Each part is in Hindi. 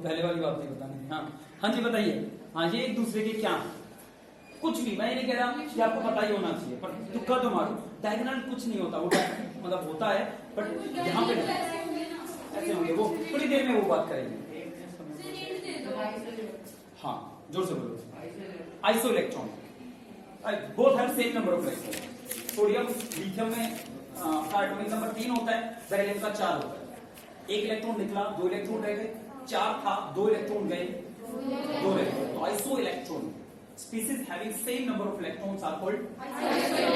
पहले वाली बात नहीं बतानी थी। हाँ हाँ जी बताइए। हाँ ये एक दूसरे के क्या कुछ भी, मैं ये नहीं कह रहा कि आपको पता ही होना चाहिए, पर तुक्का तो मारो। डायगोनल कुछ नहीं होता, वो मतलब होता है बट यहाँ पे ऐसे होंगे, वो थोड़ी देर में वो बात करेंगे। हाँ जोर से बोलो। Iso electron both have same number of electron. Sodium lithium में का एटॉमिक नंबर 3 होता है, बेरिलियम का 4 होता है। एक इलेक्ट्रॉन निकला, 2 इलेक्ट्रॉन रह गए, 4 था, 2 इलेक्ट्रॉन गए, 2 इलेक्ट्रॉन। तो iso electron species having same number of electrons are called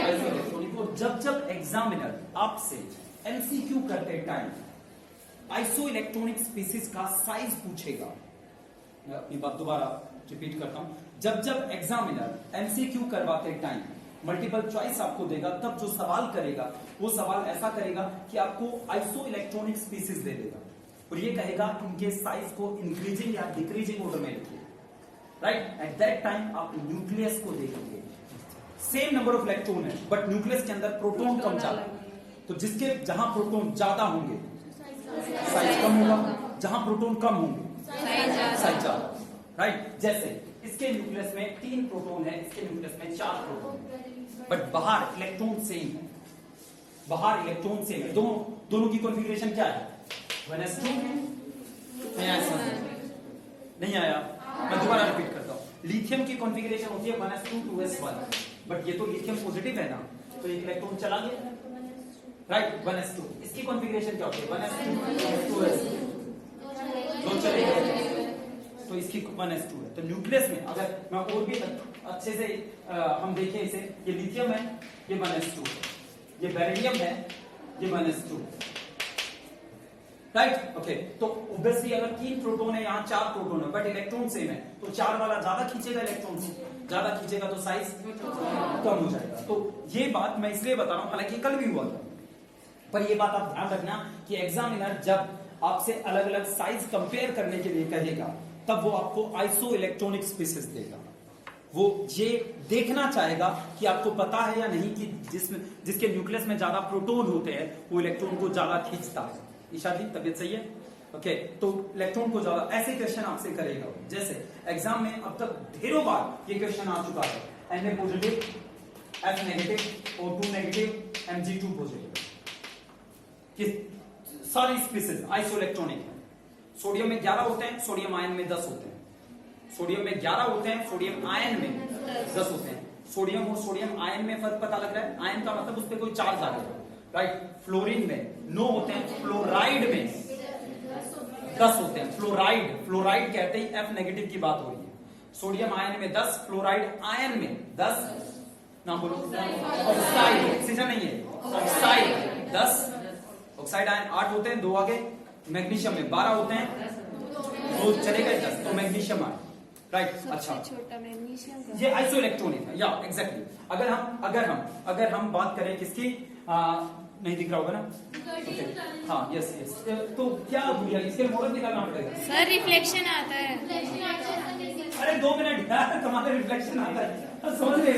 isoelectronic। और जब एग्जामिनर आपसे एमसीक्यू करते टाइम आइसोइलेक्ट्रॉनिक स्पीसीज का साइज पूछेगा, मैं अपनी बात दोबारा रिपीट करता हूं, जब एग्जामिनर एमसीक्यू करवाते टाइम मल्टीपल चॉइस आपको देगा, तब जो सवाल करेगा वो सवाल ऐसा करेगा कि आपको आइसोइलेक्ट्रॉनिक स्पीसीज दे देगा और ये कहेगा इनके साइज को इंक्रीजिंग या डिक्रीजिंग ऑर्डर में लिखिए। राइट, एट दैट टाइम आप न्यूक्लियस को देखेंगे, सेम नंबर ऑफ इलेक्ट्रॉन है बट न्यूक्लियस के अंदर प्रोटॉन कम ज्यादा, तो जिसके जहां प्रोटॉन ज्यादा होंगे साइज कम होगा, जहां प्रोटॉन कम होंगे साइज ज्यादा। राइट, जैसे इसके न्यूक्लियस में 3 प्रोटॉन है, इसके न्यूक्लियस में 4 प्रोटॉन, बट बाहर इलेक्ट्रॉन सेम है, बाहर इलेक्ट्रॉन सेम है। दोनों की कॉन्फ़िगरेशन क्या है? 1s2 नहीं आया, मैं दोबारा रिपीट करता हूं। लिथियम की कॉन्फ़िगरेशन होती है 1s2 2s1, बट ये तो लिथियम पॉजिटिव है ना, तो एक इलेक्ट्रॉन चला गया। Right, 1s2। इसकी कॉन्फ़िगरेशन क्या होती है? 1s2 2s2, दो चले गए, तो इसकी 1s2 है। तो न्यूक्लियस में अगर मैं और भी अच्छे से हम देखें इसे, ये लिथियम है, ये 1s2 है, ये बेरिलियम है, ये 1s2। Right, okay. तो ऑब्वियसली अगर 3 प्रोटॉन है, यहाँ 4 प्रोटॉन है, बट इलेक्ट्रॉन सेम है, तो 4 वाला ज्यादा खींचेगा, इलेक्ट्रॉन से ज्यादा खींचेगा तो साइज कम हो जाएगा। तो ये बात मैं इसलिए बता रहा हूं, हालांकि कल भी हुआ था, पर ये बात आप ध्यान रखना कि एग्जामिनर जब आपसे अलग अलग साइज कंपेयर करने के लिए कहेगा, तब वो आपको आइसो इलेक्ट्रॉनिक स्पीसीज देगा। वो ये देखना चाहेगा कि आपको पता है या नहीं कि जिसके न्यूक्लियस में ज्यादा प्रोटॉन होते हैं वो इलेक्ट्रॉन को ज्यादा खींचता है। ईशा जी तबियत सही है? ओके, तो इलेक्ट्रॉन को ज्यादा ऐसे क्वेश्चन आपसे करेगा। जैसे एग्जाम में अब तक ढेरों बार ये क्वेश्चन आ चुका है, Na positive, F negative, O2 negative, Mg2 positive, कि सारी स्पीसीज आइसोइलेक्ट्रॉनिक है। सोडियम में 11 होते हैं, सोडियम आयन में 10 होते हैं। सोडियम में 11 होते हैं, सोडियम आयन में 10 होते हैं। सोडियम और सोडियम आयन में फर्क पता लग रहा है, आयन का मतलब उस पर कोई चार्ज आ गया। राइट, फ्लोरीन में 9 होते हैं, फ्लोराइड में 10 होते हैं। फ्लोराइड कहते ही F नेगेटिव की बात हो रही है। सोडियम आयन में 10, फ्लोराइड आयन में 10, ना बोलो, ऑक्साइड सीधा नहीं है, ऑक्साइड 10, ऑक्साइड आयन 8 होते हैं, 2 आगे। मैग्नीशियम में 12 होते हैं, 2 चले गए 10, तो मैग्नीशियम आयन। राइट, अच्छा, छोटा मैग्नीशियम ये आइसोइलेक्ट्रॉनिक है, या एग्जैक्टली। अगर हम बात करें किसकी, नहीं दिख रहा होगा ना? okay. हाँ, यस यस। तो क्या भूलिया, इसके मॉडल निकालना पड़ेगा सर, रिफ्लेक्शन आता है। अरे 2 मिनट यार, तुम्हारे रिफ्लेक्शन आता है, समझ ले।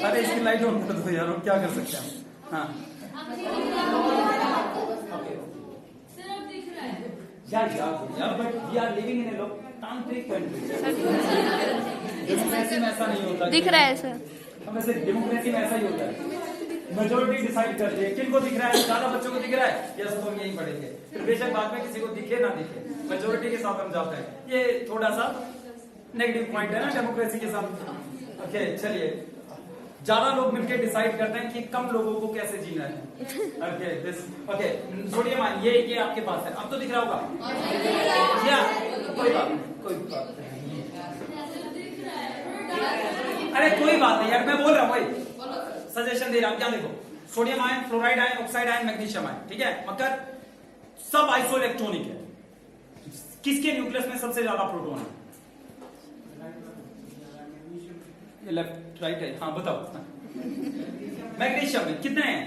अरे इसकी लाइट ऑन कर दो यार, और क्या कर सकते हैं हम। हाँ यार, but we are living in a लोकतांत्रिक कंट्री। डेमोक्रेसी में ऐसा नहीं होता। दिख रहा है सर, हम ऐसे डेमोक्रेसी में ऐसा ही होता है, मेजोरिटी डिसाइड करती है। किनको दिख रहा है? ज्यादा बच्चों को दिख रहा है, यस तो हम यही पढ़ेंगे, फिर बेशक बाद में किसी को दिखे ना दिखे, मेजोरिटी के साथ हम जाते हैं। ये थोड़ा सा नेगेटिव पॉइंट है ना डेमोक्रेसी के साथ। ओके चलिए, ज्यादा लोग मिलकर डिसाइड करते हैं कि कम लोगों को कैसे जीना है। Okay this, okay sodium ion ये आपके पास है, अब तो दिख रहा होगा या कोई बात नहीं। अरे कोई बात नहीं यार, मैं बोल रहा हूँ भाई, सजेशन दे रहा हूं। क्या देखो, sodium ion, fluoride ion, oxide ion, magnesium ion, ठीक है, मगर सब आइसोइलेक्ट्रॉनिक है। किसके न्यूक्लियस में सबसे ज्यादा प्रोटॉन है? ये लेफ्ट राइट है, हाँ बताओ। मैग्नीशियम में कितने हैं?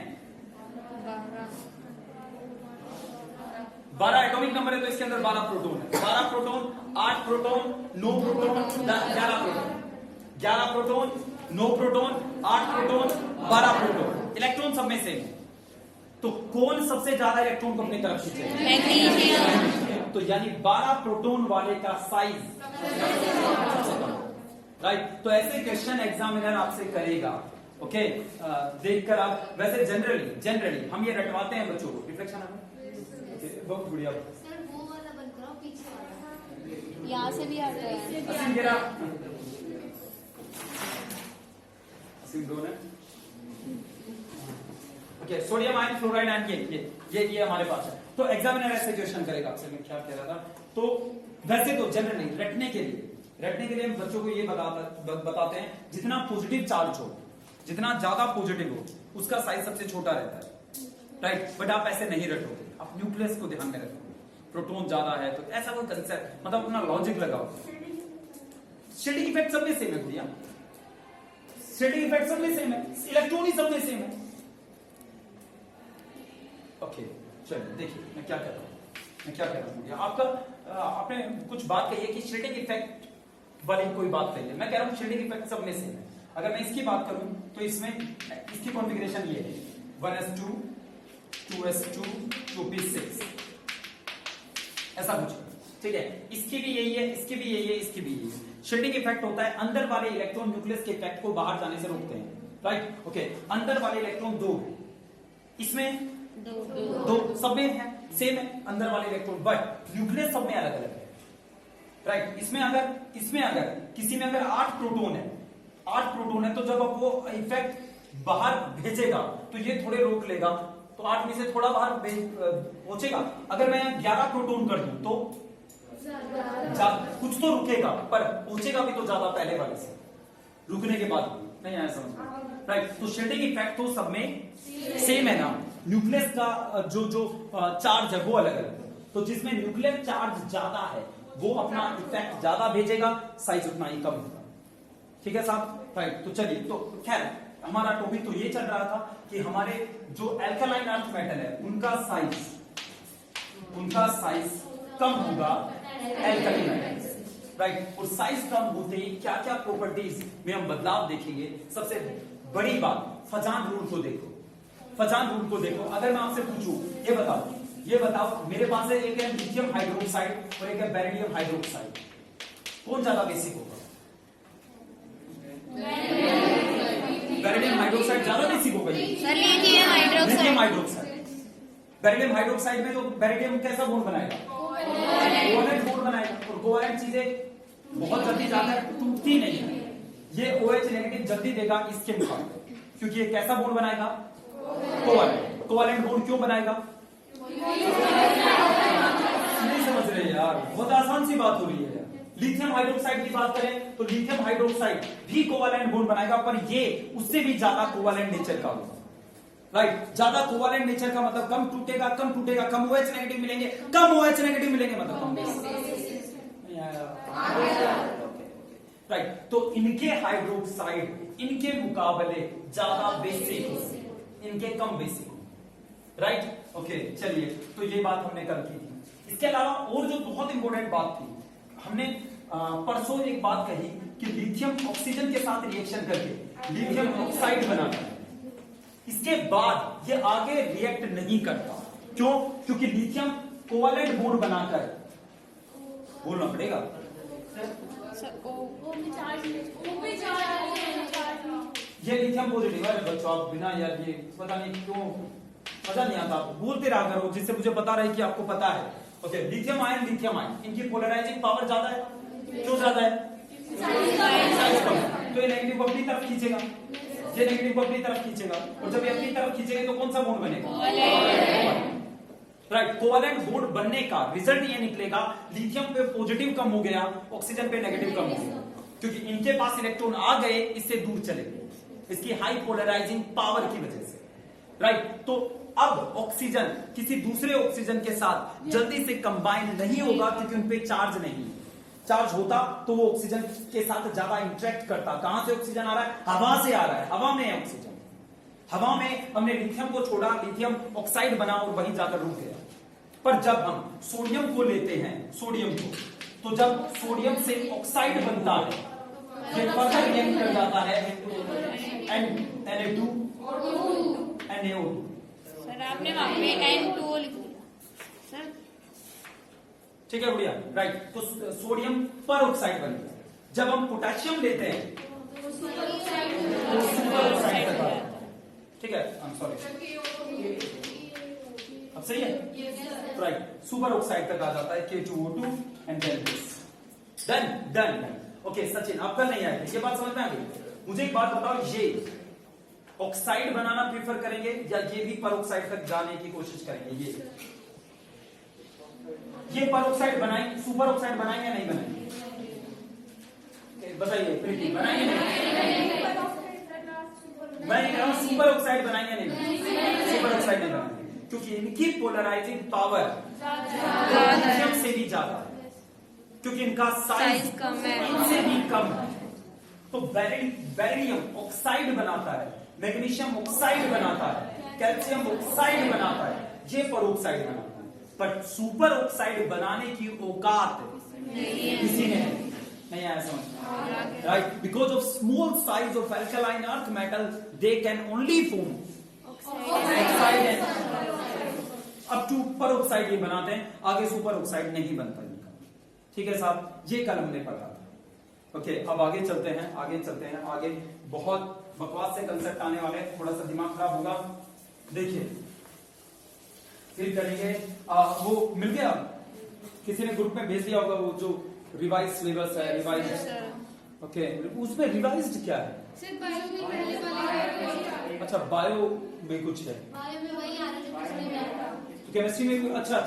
12 एटॉमिक नंबर है, तो इसके अंदर 12 प्रोटॉन है। 12 proton, 8 proton, 9 proton, 11 proton. 11 proton, 9 proton, 8 proton, 12 proton. Electron सब में सेम है, तो कौन सबसे ज्यादा इलेक्ट्रॉन को अपनी तरफ खींचेगा? मैग्नीशियम। तो यानी 12 प्रोटॉन वाले का साइज, राइट। तो ऐसे क्वेश्चन एग्जामिनर आपसे करेगा, ओके। देखकर आप वैसे जनरली हम ये रटवाते हैं बच्चों को। रिफ्लेक्शन बहुत बढ़िया। सर वो वाला बंद करो, पीछे वाला। यहाँ से भी आता है। असीम गिरा, असीम दो ने, okay. Sodium ion fluoride ion ये हमारे पास है। तो एग्जामिनर ऐसे क्वेश्चन करेगा आपसे। मैं क्या कह रहा था, तो वैसे तो जनरली रटने के लिए हम बच्चों को ये बताते हैं जितना पॉजिटिव चार्ज हो, जितना ज्यादा पॉजिटिव हो, उसका साइज सबसे छोटा रहता है, राइट। बट आप ऐसे नहीं रटोगे, आप न्यूक्लियस को ध्यान में रखोगे। प्रोटॉन ज्यादा है तो ऐसा कोई कंसेप्ट, मतलब अपना लॉजिक लगाओ। शेडिंग इफेक्ट सब में सेम है भैया, शेडिंग इफेक्ट सब में सेम है, इलेक्ट्रॉन ही सब में सेम है, ओके। चलिए देखिए मैं क्या कह रहा हूं। आपका आपने कुछ बात कही है कि शेडिंग इफेक्ट वाली कोई बात कही है। मैं कह रहा हूं शेडिंग इफेक्ट सब में सेम है। अगर मैं इसकी बात करूं तो इसमें इसकी कॉन्फ़िगरेशन ये है 1s2 2s2 2p6 ऐसा कुछ, ठीक है। इसकी भी यही है, इसकी भी यही है, इसकी भी यही है। शेडिंग इफेक्ट होता है अंदर वाले इलेक्ट्रॉन न्यूक्लियस के इफेक्ट को बाहर जाने से रोकते हैं, राइट, ओके। अंदर वाले इलेक्ट्रॉन दो है, इसमें दो सब में है, सेम है अंदर वाले इलेक्ट्रॉन, बट न्यूक्लियस सब में अलग अलग है, राइट। इसमें अगर किसी में अगर 8 प्रोटॉन है तो जब अब वो इफेक्ट बाहर भेजेगा तो ये थोड़े रोक लेगा, तो 8 में से थोड़ा बाहर पहुंचेगा। अगर मैं 11 प्रोटॉन कर दूं तो कुछ तो रुकेगा, पर पहुंचेगा भी तो ज्यादा पहले वाले से, रुकने के बाद नहीं आया समझ, राइट। तो शेडिंग इफेक्ट तो सब में सेम है ना। न्यूक्लियस का जो चार्ज है वो अलग अलग है, तो जिसमें न्यूक्लियर चार्ज ज्यादा है वो अपना इफेक्ट ज्यादा भेजेगा, साइज उतना ही कम होगा, ठीक है साहब, राइट। तो चलिए, तो खैर हमारा टॉपिक तो ये चल रहा था कि हमारे जो अल्कलाइन अर्थ मेटल है उनका साइज कम होगा एल्कलाइन मेटल, राइट। और साइज कम होते ही क्या क्या प्रॉपर्टीज में हम बदलाव देखेंगे। सबसे बड़ी बात, फजान रूल को देखो। अगर मैं आपसे पूछूं ये बताओ मेरे पास है एक है लिथियम हाइड्रोक्साइड और एक है बेरिलियम हाइड्रोक्साइड, कौन ज्यादा बेसिक होगा? बेरिलियम हाइड्रोक्साइड ज्यादा बेसिक होगा। Lithium hydroxide. बेरिलियम हाइड्रोक्साइड में तो बेरिलियम कैसा बॉन्ड बनाएगा? कोवैलेंट बॉन्ड बनाएगा, और कोवैलेंट चीजें बहुत जल्दी जाकर टूटती नहीं है। ये OH नेगेटिव जल्दी देगा इसके मुकाबले, क्योंकि ये कैसा बॉन्ड बनाएगा? कोवैलेंट बॉन्ड क्यों बनाएगा? नहीं समझ रहे यार, बहुत आसान सी बात हो रही है। लिथियम हाइड्रोक्साइड की बात करें तो लिथियम हाइड्रोक्साइड भी कोवैलेंट बॉन्ड बनाएगा, पर ये उससे भी ज्यादा कोवैलेंट नेचर का होगा, राइट। ज्यादा कोवैलेंट नेचर का मतलब कम टूटेगा, कम OH नेगेटिव मिलेंगे, मतलब कम नहीं आया, राइट। तो इनके हाइड्रोक्साइड इनके मुकाबले ज्यादा बेसिक हो, इनके कम बेसिक हो, राइट, ओके। चलिए, तो ये बात हमने कल की थी। इसके अलावा और जो बहुत इंपॉर्टेंट बात थी, हमने परसों एक बात कही कि लिथियम ऑक्सीजन के साथ रिएक्शन करके लिथियम ऑक्साइड बनाता है, इसके बाद ये आगे रिएक्ट नहीं करता। क्यों? क्योंकि लिथियम कोवैलेंट बॉन्ड बनाकर, बोलना पड़ेगा, ये लिथियम पॉजिटिव है बच्चों। आप बिना यार ये पता नहीं क्यों मजा नहीं आता, बोलते रहा करो जिससे मुझे पता रहे कि आपको पता है, ओके। लिथियम आयन इनकी पोलराइजिंग पावर ज्यादा है, क्यों ज्यादा है? साइज कम है, तो ये नेगेटिव को अपनी तरफ खींचेगा, ये नेगेटिव को अपनी तरफ खींचेगा, और जब ये अपनी तरफ खींचेगा तो कौन सा बॉन्ड बनेगा? राइट। कोवैलेंट बॉन्ड बनने का रिजल्ट ये निकलेगा, लिथियम पे पॉजिटिव कम हो गया, ऑक्सीजन पे नेगेटिव कम हो गया, क्योंकि इनके पास इलेक्ट्रॉन आ गए, इससे दूर चले गए, इसकी हाई पोलराइजिंग पावर की वजह से, राइट। तो अब ऑक्सीजन किसी दूसरे ऑक्सीजन के साथ जल्दी से कंबाइन नहीं होगा, क्योंकि उन पे चार्ज नहीं है। चार्ज होता तो वो ऑक्सीजन के साथ ज्यादा इंटरेक्ट करता। कहां से ऑक्सीजन आ रहा है? हवा से आ रहा है, हवा में है ऑक्सीजन। हवा में हमने लिथियम को छोड़ा, लिथियम ऑक्साइड बना और वहीं जाकर रुक गया। पर जब हम सोडियम को लेते हैं, तो जब सोडियम से ऑक्साइड बनता है, ये फर्दर रिएक्ट कर जाता है NA2 NaO2, सर आपने वहाँ पे N2O लिख दिया सर। ठीक है गुड़िया, राइट। तो सोडियम पर ऑक्साइड बन गया। जब हम पोटेशियम लेते हैं तो सुपर ऑक्साइड तक आता है। ठीक है, आई एम सॉरी, अब सही है, राइट। सुपर ऑक्साइड तक आ जाता है K2O2 and then this. Done. Okay Sachin, आप कल नहीं आए, ये बात समझ में आ गई। मुझे एक बात बताओ, ये ऑक्साइड बनाना प्रीफर करेंगे या ये भी पर ऑक्साइड तक जाने की कोशिश करेंगे? ये पर ऑक्साइड बनाएंगे, सुपर ऑक्साइड बनाएंगे या नहीं बनाएंगे? बताइए प्रीति, बनाएंगे नहीं? मैं कह रहा हूं सुपर ऑक्साइड बनाएंगे नहीं? सुपर ऑक्साइड नहीं बनाएंगे क्योंकि इनकी पोलराइजिंग पावर पोटेशियम से भी ज्यादा है, क्योंकि इनका साइज कम है, इनसे भी कम है। तो बेरिलियम ऑक्साइड बनाता है, मैग्नीशियम ऑक्साइड बनाता है, कैल्शियम ऑक्साइड बनाता है, ये पर ऑक्साइड बनाता है। पर सुपर ऑक्साइड बनाने की औकात किसी ने नहीं आया समझ, right? Because of small size of alkaline earth metal they can only form oxide up to peroxide ये बनाते हैं, आगे सुपर ऑक्साइड नहीं बनता इनका। ठीक है साहब, ये कल हमने पढ़ा था। ओके, अब आगे चलते हैं। आगे बहुत बकवास से कंसेप्ट आने वाले हैं, थोड़ा सा दिमाग खराब होगा। देखिए फिर करेंगे वो मिल गया, किसी ने ग्रुप में भेज दिया होगा वो जो रिवाइज सिलेबस है, रिवाइज। ओके, उसमें रिवाइज्ड क्या है? सिर्फ बायो में पहले वाले, अच्छा बायो में कुछ है, बायो में वही आ रहा है जो पिछले में आया था। तो केमिस्ट्री में भी अच्छा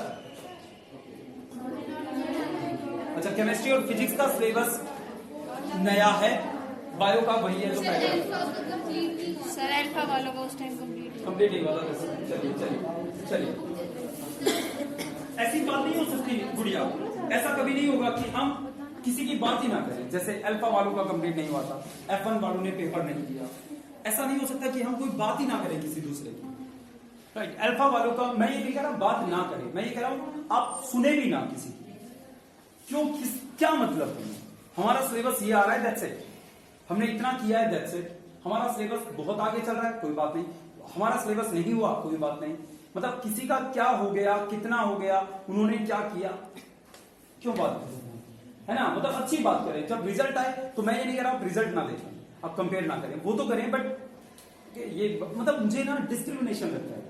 केमिस्ट्री और फिजिक्स का सिलेबस नया है, बायो का वही है जो पहले सर अल्फा वालों का उस टाइम कंप्लीट ही हुआ था। चलिए ऐसी बात नहीं हो सकती गुड़िया, ऐसा कभी नहीं होगा कि हम किसी की बात ही ना करें। जैसे अल्फा वालों का कंप्लीट नहीं हुआ था, F1 वालों ने पेपर नहीं दिया, ऐसा नहीं हो सकता कि हम कोई बात ही ना करें किसी दूसरे की, राइट? अल्फा वालों का मैं ये नहीं कह रहा बात ना करें, मैं ये कह रहा हूं आप सुने भी ना किसी की। क्यों, क्या मतलब है? हमारा सिलेबस ये आ रहा है, दैट्स इट। हमने इतना किया है, दैट्स इट। हमारा सिलेबस बहुत आगे चल रहा है, कोई बात नहीं। हमारा सिलेबस नहीं हुआ, कोई बात नहीं। मतलब किसी का क्या हो गया, कितना हो गया, उन्होंने क्या किया, क्यों बात है ना? मतलब अच्छी बात करें। जब रिजल्ट आए तो मैं ये नहीं कह रहा आप रिजल्ट ना देखें, आप कंपेयर ना करें, वो तो करें, बट ये मतलब मुझे ना डिस्क्रिमिनेशन लगता है।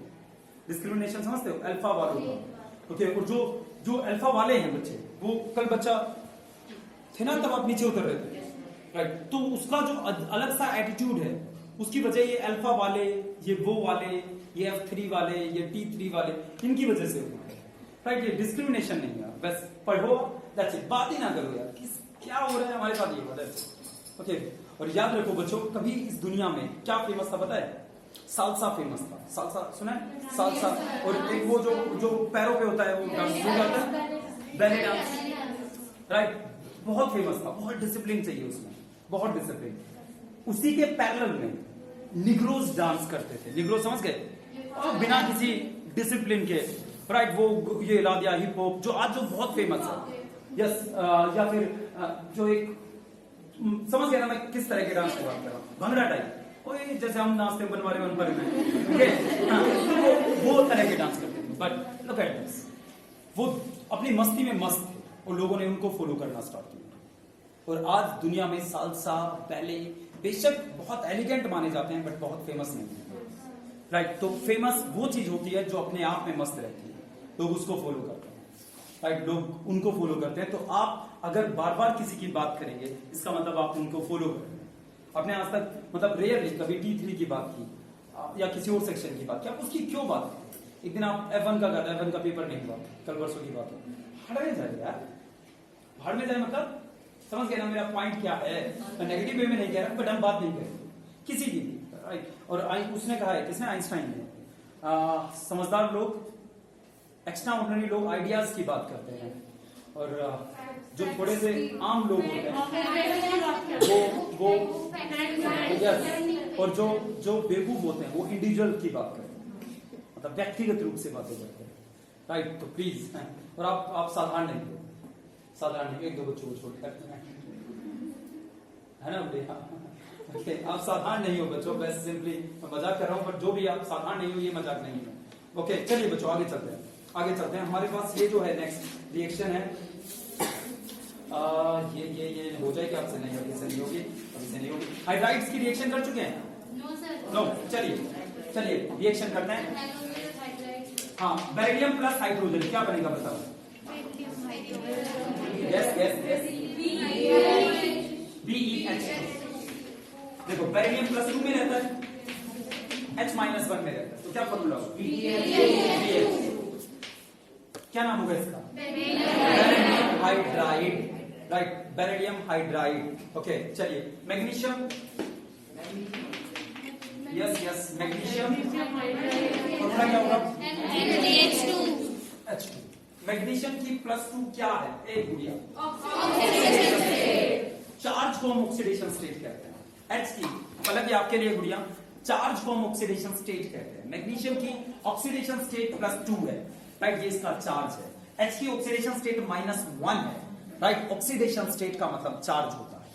डिस्क्रिमिनेशन समझते हो? अल्फा वालों का। ओके, और जो अल्फा वाले हैं बच्चे, वो कल बच्चा थे ना तब आप नीचे उतर रहे थे, राइट? तो उसका जो अलग सा एटीट्यूड है, उसकी वजह ये अल्फा वाले, ये वो वाले, ये F3 वाले, ये T3 वाले, इनकी वजह से हुआ है, राइट? ये डिस्क्रिमिनेशन नहीं है, बस पढ़ो, दैट्स इट। बात ही ना करो यार क्या हो रहा है हमारे साथ, ये बात। ओके, और याद रखो बच्चों, कभी इस दुनिया में क्या फेमस था पता है? सालसा फेमस था। सालसा सुना है? सालसा, और एक वो जो पैरों पे होता है वो डांस, बैले डांस, राइट? बहुत फेमस था, बहुत डिसिप्लिन चाहिए उसमें, बहुत डिसिप्लिन। उसी के पैरेलल में निग्रोज डांस करते थे। निग्रो समझ गए? और बिना किसी डिसिप्लिन के, राइट? वो ये ला दिया हिप हॉप, जो आज जो बहुत फेमस है, यस। या फिर जो एक समझ गया ना मैं किस तरह के डांस की बात कर रहा हूँ? भंगड़ा टाइप, कोई जैसे हम नाचते हैं बनवारे बन पर वो तरह के डांस करते थे। बट लुक एट दिस, वो अपनी मस्ती में मस्त थे और लोगों ने उनको फॉलो करना स्टार्ट किया। और आज दुनिया में सालसा, बैले बेशक बहुत एलिगेंट माने जाते हैं, बट बहुत फेमस नहीं है, राइट? तो फेमस वो चीज होती है जो अपने आप में मस्त रहती है, लोग उसको फॉलो करते हैं, राइट? लोग उनको फॉलो करते हैं। तो आप अगर बार बार किसी की बात करेंगे, इसका मतलब आप उनको फॉलो करेंगे। आपने आज तक मतलब रेयरली कभी T3 की बात की या किसी और सेक्शन की बात की, आप उसकी क्यों बात करें? एक दिन आप F1 का करते, F1 का पेपर नहीं हुआ, कल परसों की बात हो, भाड़ में जाए यार, भाड़ में जाए। मतलब समझ गए ना मेरा पॉइंट क्या है? मैं नेगेटिव वे में नहीं कह रहा, बट हम बात नहीं करें किसी की भी, राइट? और उसने कहा है, किसने? आइंस्टाइन ने, समझदार लोग, एक्स्ट्रा ऑर्डिनरी लोग आइडियाज की बात करते हैं, और जो थोड़े से आम लोग होते हैं वो और जो बेवकूफ होते हैं वो इंडिविजुअल की बात करते हैं, मतलब व्यक्तिगत रूप से बातें करते हैं, राइट? तो प्लीज, और आप साधारण नहीं हो, साधारण नहीं, एक दो बच्चों को छोड़ है ना भैया? आप साधारण नहीं हो बच्चों, बस सिंपली मैं मजाक कर रहा हूँ, बट जो भी आप साधारण नहीं हो, ये मजाक नहीं है, ओके चलिए बच्चों आगे चलते हैं, आगे चलते हैं। हमारे पास ये जो है नेक्स्ट रिएक्शन है, ये हो जाएगी आपसे, नहीं अभी से नहीं होगी, अभी से नहीं होगी। हाइड्राइड्स की रिएक्शन कर चुके हैं? No sir. नो, चलिए रिएक्शन करते हैं। Hydrogen hydride. हाँ, बेरिलियम प्लस हाइड्रोजन क्या बनेगा बताओ? Yes BeH2। देखो बेरिलियम प्लस 2 में रहता है, H माइनस 1 में रहता है, तो क्या फॉर्मूला होगा? BeH2। क्या नाम होगा इसका? Beryllium hydride, right, beryllium hydride. Okay चलिए मैग्नीशियम, यस मैग्नीशियम, फॉर्मूला क्या होगा? H2। मैग्नीशियम की +2 क्या है? एक गुड़िया चार्ज फॉर्म ऑक्सीडेशन स्टेट कहते हैं। H की मतलब आपके लिए गुड़िया चार्ज फॉर्म ऑक्सीडेशन स्टेट कहते हैं। मैग्नीशियम की ऑक्सीडेशन स्टेट +2 है, राइट, ये इसका चार्ज है। H की ऑक्सीडेशन स्टेट -1 है, राइट। ऑक्सीडेशन स्टेट का मतलब चार्ज होता है,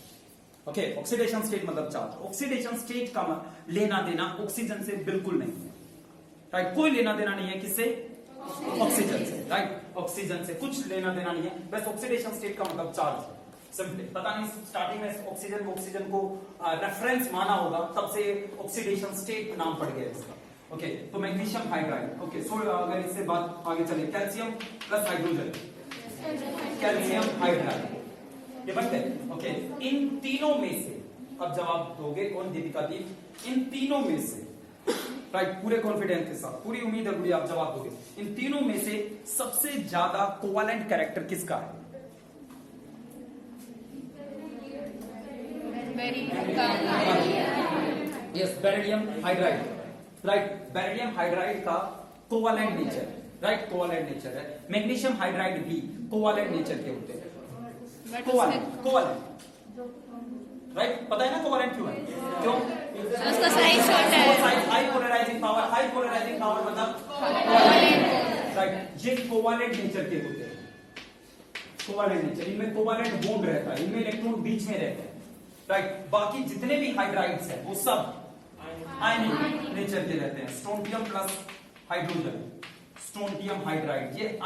ओके। ऑक्सीडेशन स्टेट मतलब चार्ज। ऑक्सीडेशन स्टेट का लेना देना ऑक्सीजन से बिल्कुल नहीं है, राइट, कोई लेना देना नहीं है किससे? ऑक्सीजन से, राइट, ऑक्सीजन से कुछ लेना देना नहीं है, बस ऑक्सीडेशन स्टेट का मतलब चार्ज है, सिंपली। पता नहीं स्टार्टिंग में ऑक्सीजन को रेफरेंस माना होगा, तब से ऑक्सीडेशन स्टेट नाम पड़ गया इसका, ओके। तो मैग्नीशियम हाइड्राइड, ओके। सो अगर इससे बात आगे चले, calcium plus hydrogen, calcium hydride, ये बनते हैं, ओके। इन तीनों में से अब जवाब दोगे कौन? दीपिका दी। इन तीनों में से, राइट, पूरे कॉन्फिडेंस के साथ, पूरी उम्मीद है गुड़िया आप जवाब दोगे। इन तीनों में से सबसे ज्यादा कोवेलेंट कैरेक्टर किसका है? Yes, beryllium hydride, right. Beryllium hydride का covalent nature, right, covalent nature है। मैग्नीशियम हाइड्राइड भी कोवेलेंट नेचर के होते हैं, कोवेलेंट, राइट। पता है ना कोवेलेंट क्यों है? क्यों? उसका साइज छोटा है, हाई पोलराइजिंग पावर मतलब राइट, ये कोवेलेंट नेचर के होते हैं, कोवेलेंट नेचर। इनमें कोवेलेंट बॉन्ड रहता है, इनमें इलेक्ट्रॉन बीच में रहते हैं, राइट। बाकी जितने भी हाइड्राइड्स हैं वो सब आयनिक नेचर के रहते हैं। Strontium plus hydrogen, strontium hydride, ये